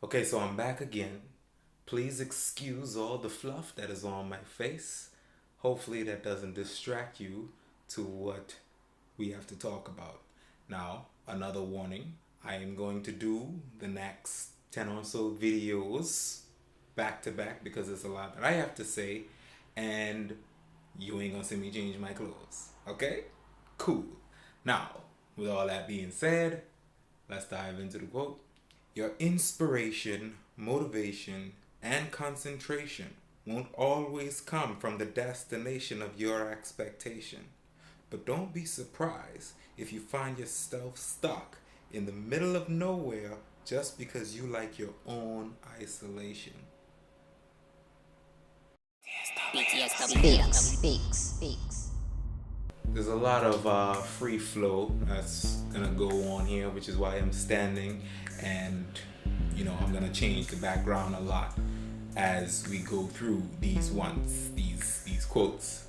Okay, so I'm back again. Please excuse all the fluff that is on my face. Hopefully that doesn't distract you to what we have to talk about. Now, another warning. I am going to do the next 10 or so videos back to back because there's a lot that I have to say and you ain't gonna see me change my clothes. Okay? Cool. Now, with all that being said, let's dive into the quote. Your inspiration, motivation, and concentration won't always come from the destination of your expectation. But don't be surprised if you find yourself stuck in the middle of nowhere just because you like your own isolation. BTSW speaks. There's a lot of free flow that's gonna go on here, which is why I'm standing, and I'm gonna change the background a lot as we go through these quotes.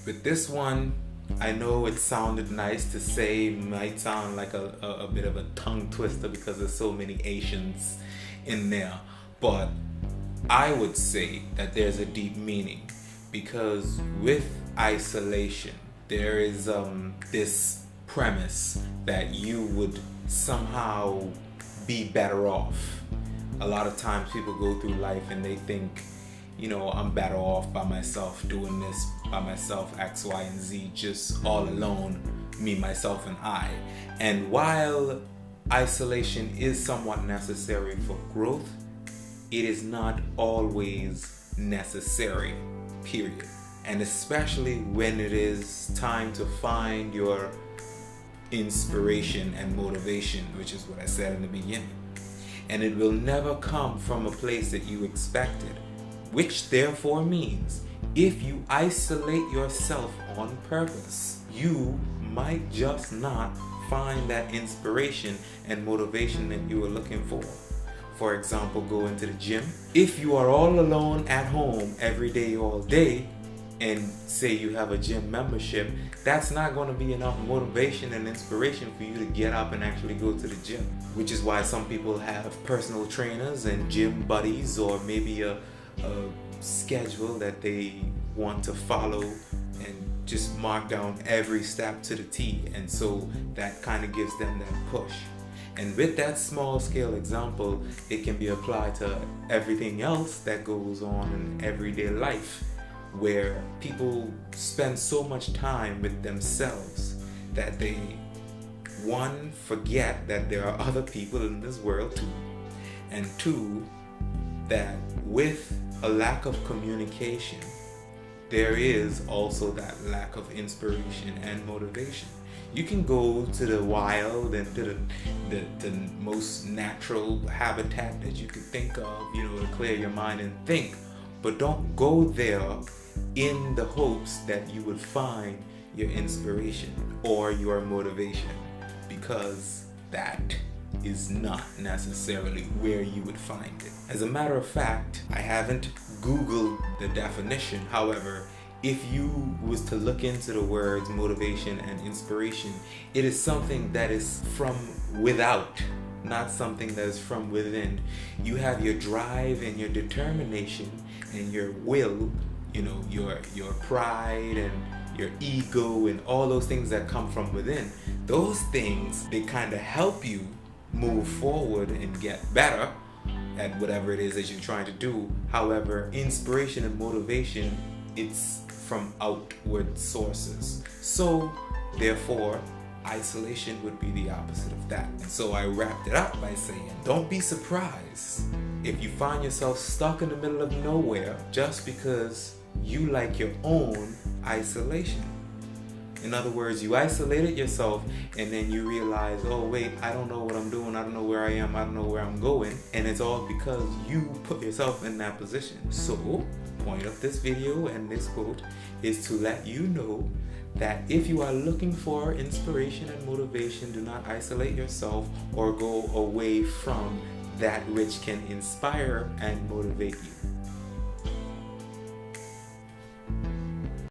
With this one, I know it sounded nice to say, might sound like a bit of a tongue twister because there's so many Asians in there, but I would say that there's a deep meaning, because with isolation there is this premise that you would somehow be better off. A lot of times people go through life and they think, I'm better off by myself, doing this by myself, X, Y, and Z, just all alone, me, myself, and I. And while isolation is somewhat necessary for growth, it is not always necessary, period. And especially when it is time to find your inspiration and motivation, which is what I said in the beginning. And it will never come from a place that you expected, which therefore means if you isolate yourself on purpose, you might just not find that inspiration and motivation that you were looking for. For example, go into the gym. If you are all alone at home every day, all day, and say you have a gym membership, that's not going to be enough motivation and inspiration for you to get up and actually go to the gym. Which is why some people have personal trainers and gym buddies, or maybe a schedule that they want to follow and just mark down every step to the T. And so that kind of gives them that push. And with that small scale example, it can be applied to everything else that goes on in everyday life, where people spend so much time with themselves that they, one, forget that there are other people in this world too, and two, that with a lack of communication, there is also that lack of inspiration and motivation. You can go to the wild and to the most natural habitat that you could think of, to clear your mind and think, but don't go there in the hopes that you would find your inspiration or your motivation, because that is not necessarily where you would find it. As a matter of fact, I haven't Googled the definition. However, if you was to look into the words motivation and inspiration, it is something that is from without, not something that is from within. You have your drive and your determination and your will, your pride and your ego and all those things that come from within. Those things, they kind of help you move forward and get better at whatever it is that you're trying to do. However, inspiration and motivation, it's from outward sources. So therefore, isolation would be the opposite of that. And so I wrapped it up by saying, don't be surprised if you find yourself stuck in the middle of nowhere just because you like your own isolation. In other words, you isolated yourself and then you realize, oh wait, I don't know what I'm doing, I don't know where I am, I don't know where I'm going, and it's all because you put yourself in that position. So, point of this video and this quote is to let you know that if you are looking for inspiration and motivation, do not isolate yourself or go away from that which can inspire and motivate you.